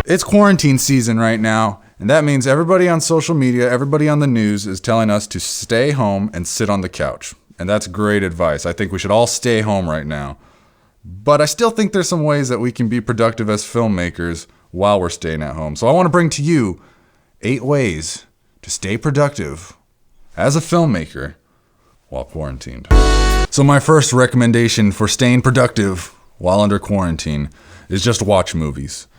It's quarantine season right now, and that means everybody on social media, everybody on the news is telling us to stay home and sit on the couch. And that's great advice. I think we should all stay home right now. But I still think there's some ways that we can be productive as filmmakers while we're staying at home. So I want to bring to you 8 ways to stay productive as a filmmaker while quarantined. So my first recommendation for staying productive while under quarantine is just watch movies.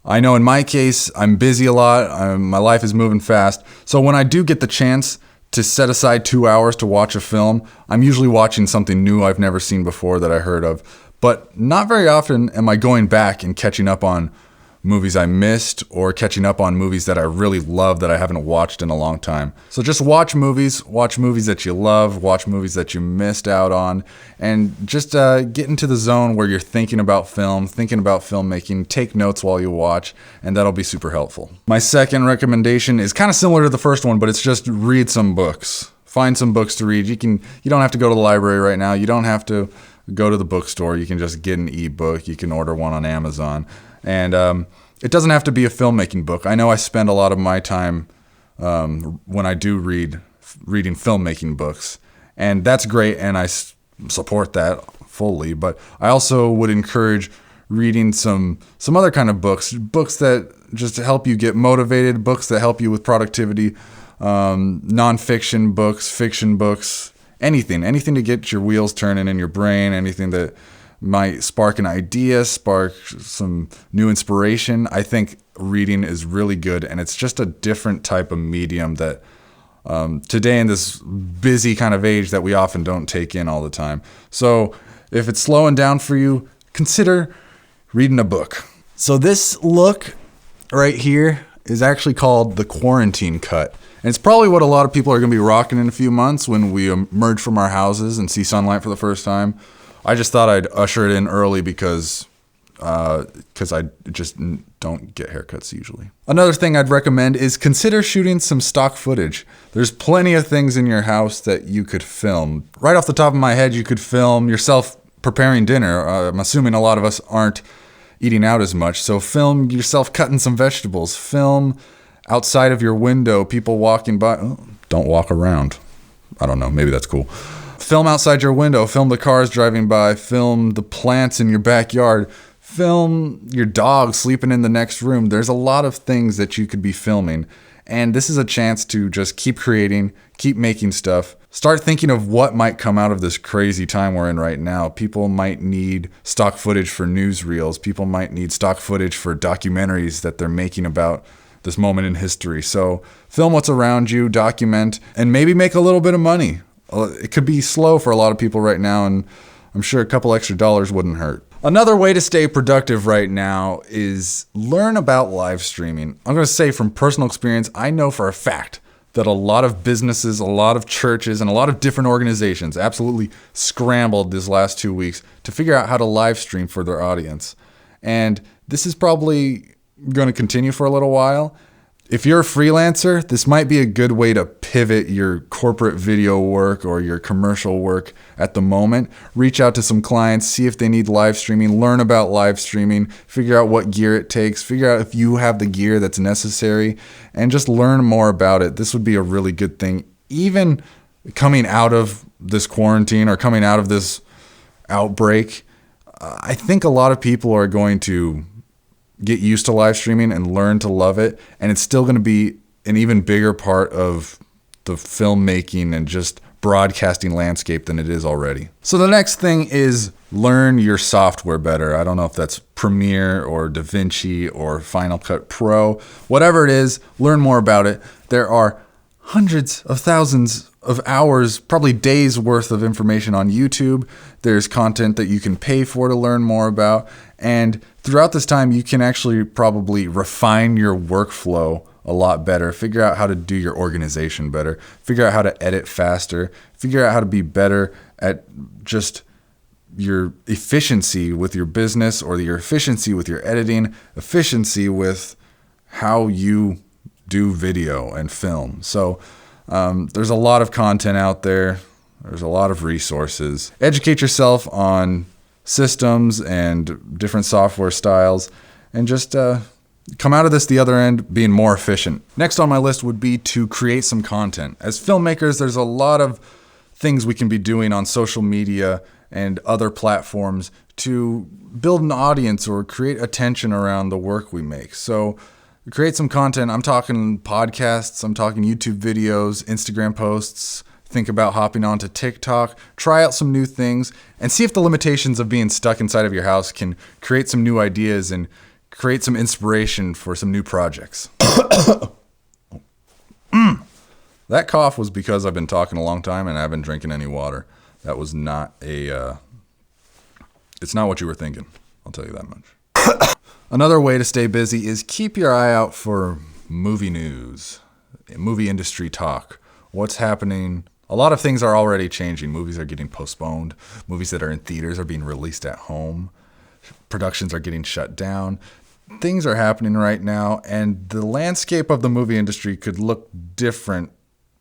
I know in my case, I'm busy a lot. My life is moving fast. So when I do get the chance to set aside 2 hours to watch a film, I'm usually watching something new I've never seen before that I heard of. But not very often am I going back and catching up on movies I missed or catching up on movies that I really love that I haven't watched in a long time. So just watch movies that you love, watch movies that you missed out on, and just get into the zone where you're thinking about film, thinking about filmmaking, take notes while you watch, and that'll be super helpful. My second recommendation is kind of similar to the first one, but it's just read some books. Find some books to read. You don't have to go to the library right now. You don't have to go to the bookstore. You can just get an ebook. You can order one on Amazon. And it doesn't have to be a filmmaking book. I know I spend a lot of my time when I do reading filmmaking books, and that's great, and I support that fully. But I also would encourage reading some other kind of books that just help you get motivated, books that help you with productivity, nonfiction books, fiction books, anything to get your wheels turning in your brain, anything that might spark an idea, spark some new inspiration. I think reading is really good, and it's just a different type of medium that today in this busy kind of age that we often don't take in all the time. So if it's slowing down for you, consider reading a book. So this look right here is actually called the quarantine cut. And it's probably what a lot of people are going to be rocking in a few months when we emerge from our houses and see sunlight for the first time. I just thought I'd usher it in early because I just don't get haircuts usually. Another thing I'd recommend is consider shooting some stock footage. There's plenty of things in your house that you could film. Right off the top of my head, you could film yourself preparing dinner. I'm assuming a lot of us aren't eating out as much, so film yourself cutting some vegetables. Film outside of your window, people walking by. Oh, don't walk around. I don't know, maybe that's cool. Film outside your window, film the cars driving by, film the plants in your backyard, film your dog sleeping in the next room. There's a lot of things that you could be filming, and this is a chance to just keep creating, keep making stuff. Start thinking of what might come out of this crazy time we're in right now. People might need stock footage for newsreels. People might need stock footage for documentaries that they're making about this moment in history. So film what's around you, document, and maybe make a little bit of money. It could be slow for a lot of people right now, and I'm sure a couple extra dollars wouldn't hurt. Another way to stay productive right now is learn about live streaming. I'm going to say from personal experience, I know for a fact that a lot of businesses, a lot of churches, and a lot of different organizations absolutely scrambled this last 2 weeks to figure out how to live stream for their audience. And this is probably going to continue for a little while. If you're a freelancer, this might be a good way to pivot your corporate video work or your commercial work at the moment. Reach out to some clients, see if they need live streaming, learn about live streaming, figure out what gear it takes, figure out if you have the gear that's necessary, and just learn more about it. This would be a really good thing. Even coming out of this quarantine or coming out of this outbreak, I think a lot of people are going to get used to live streaming and learn to love it. And it's still going to be an even bigger part of the filmmaking and just broadcasting landscape than it is already. So the next thing is learn your software better. I don't know if that's Premiere or DaVinci or Final Cut Pro, whatever it is, learn more about it. There are hundreds of thousands of hours, probably days worth of information on YouTube. There's content that you can pay for to learn more about. And throughout this time, you can actually probably refine your workflow a lot better, figure out how to do your organization better, figure out how to edit faster, figure out how to be better at just your efficiency with your business or your efficiency with your editing, efficiency with how you do video and film. So there's a lot of content out there. There's a lot of resources. Educate yourself on systems and different software styles, and just come out of this the other end being more efficient. Next on my list would be to create some content. As filmmakers, there's a lot of things we can be doing on social media and other platforms to build an audience or create attention around the work we make. So create some content. I'm talking podcasts, I'm talking YouTube videos, Instagram posts. Think about hopping onto TikTok, try out some new things, and see if the limitations of being stuck inside of your house can create some new ideas and create some inspiration for some new projects. That cough was because I've been talking a long time and I haven't drinking any water. That was not it's not what you were thinking. I'll tell you that much. Another way to stay busy is keep your eye out for movie news, movie industry talk. What's happening? A lot of things are already changing. Movies are getting postponed. Movies that are in theaters are being released at home. Productions are getting shut down. Things are happening right now, and the landscape of the movie industry could look different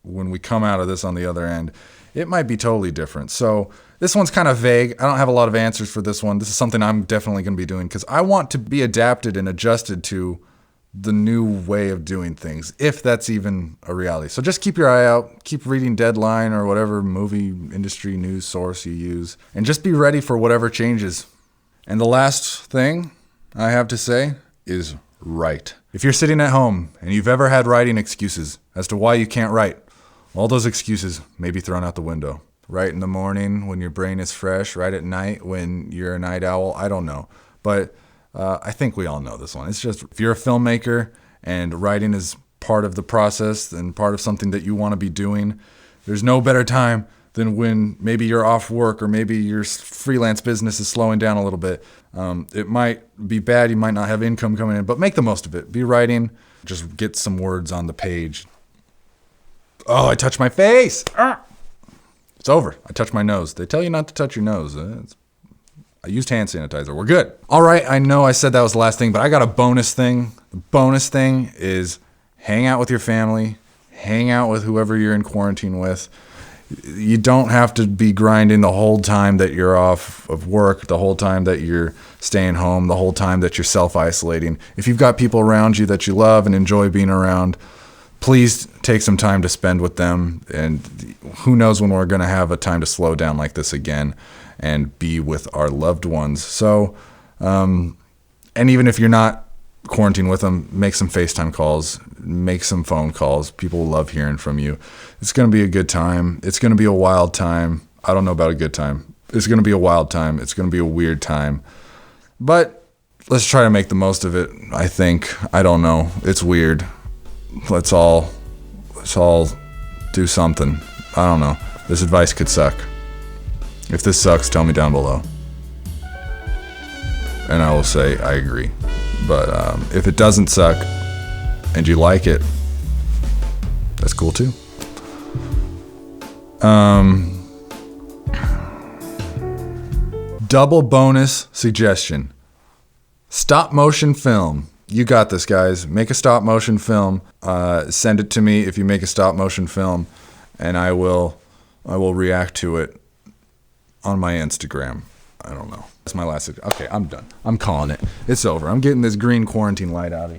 when we come out of this on the other end. It might be totally different. So this one's kind of vague. I don't have a lot of answers for this one. This is something I'm definitely going to be doing because I want to be adapted and adjusted to the new way of doing things, if that's even a reality. So just keep your eye out, keep reading Deadline or whatever movie industry news source you use, and just be ready for whatever changes. And the last thing I have to say is write. If you're sitting at home and you've ever had writing excuses as to why you can't write, all those excuses may be thrown out the window. Write in the morning when your brain is fresh, write at night when you're a night owl, I don't know. But I think we all know this one. It's just, if you're a filmmaker and writing is part of the process and part of something that you want to be doing, there's no better time than when maybe you're off work or maybe your freelance business is slowing down a little bit. It might be bad, you might not have income coming in, but make the most of it. Be writing, just get some words on the page. Oh, I touched my face. It's over. I touched my nose. They tell you not to touch your nose. I used hand sanitizer. We're good. All right, I know I said that was the last thing, but I got a bonus thing. The bonus thing is hang out with your family, hang out with whoever you're in quarantine with. You don't have to be grinding the whole time that you're off of work, the whole time that you're staying home, the whole time that you're self-isolating. If you've got people around you that you love and enjoy being around, please take some time to spend with them. And who knows when we're going to have a time to slow down like this again and be with our loved ones. So, and even if you're not quarantined with them, make some FaceTime calls, make some phone calls. People love hearing from you. It's going to be a good time. It's going to be a wild time. I don't know about a good time. It's going to be a wild time. It's going to be a weird time. But let's try to make the most of it, I think. I don't know. It's weird. Let's all do something. I don't know. This advice could suck. If this sucks, tell me down below. And I will say I agree. But if it doesn't suck and you like it, that's cool too. Double bonus suggestion. Stop motion film. You got this, guys. Make a stop motion film. Send it to me if you make a stop motion film, and I will react to it on my Instagram. I don't know. That's my last. Okay, I'm done. I'm calling it. It's over. I'm getting this green quarantine light out of here.